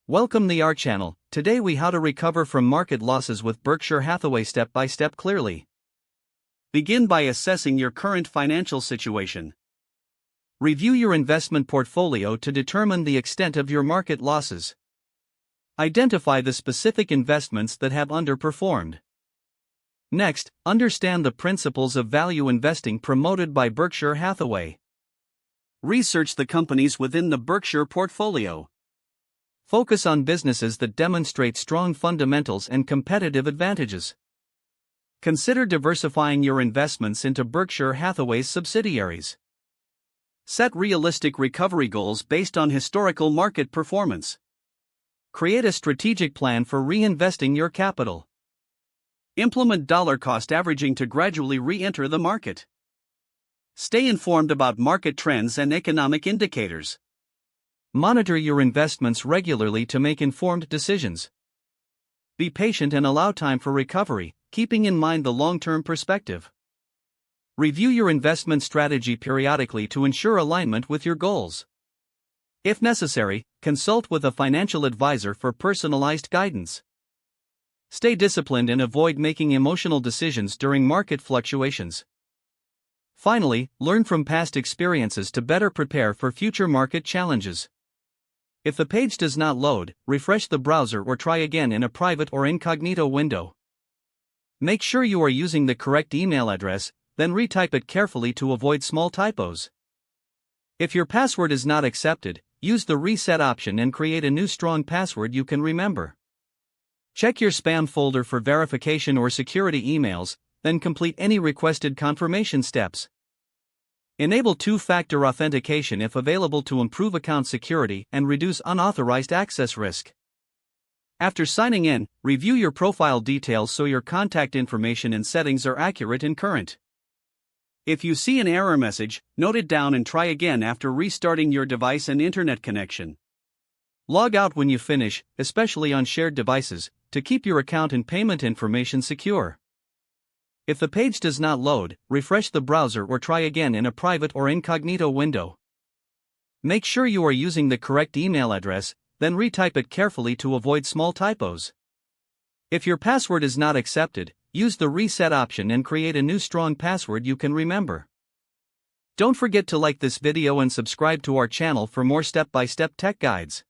Welcome to our channel. Today we how to recover from market losses with Berkshire Hathaway step by step clearly. Begin by assessing your current financial situation. Review your investment portfolio to determine the extent of your market losses. Identify the specific investments that have underperformed. Next, understand the principles of value investing promoted by Berkshire Hathaway. Research the companies within the Berkshire portfolio. Focus on businesses that demonstrate strong fundamentals and competitive advantages. Consider diversifying your investments into Berkshire Hathaway's subsidiaries. Set realistic recovery goals based on historical market performance. Create a strategic plan for reinvesting your capital. Implement dollar cost averaging to gradually re-enter the market. Stay informed about market trends and economic indicators. Monitor your investments regularly to make informed decisions. Be patient and allow time for recovery, keeping in mind the long-term perspective. Review your investment strategy periodically to ensure alignment with your goals. If necessary, consult with a financial advisor for personalized guidance. Stay disciplined and avoid making emotional decisions during market fluctuations. Finally, learn from past experiences to better prepare for future market challenges. If the page does not load, refresh the browser or try again in a private or incognito window. Make sure you are using the correct email address, then retype it carefully to avoid small typos. If your password is not accepted, use the reset option and create a new strong password you can remember. Check your spam folder for verification or security emails, then complete any requested confirmation steps. Enable two-factor authentication if available to improve account security and reduce unauthorized access risk. After signing in, review your profile details so your contact information and settings are accurate and current. If you see an error message, note it down and try again after restarting your device and internet connection. Log out when you finish, especially on shared devices, to keep your account and payment information secure. If the page does not load, refresh the browser or try again in a private or incognito window. Make sure you are using the correct email address, then retype it carefully to avoid small typos. If your password is not accepted, use the reset option and create a new strong password you can remember. Don't forget to like this video and subscribe to our channel for more step-by-step tech guides.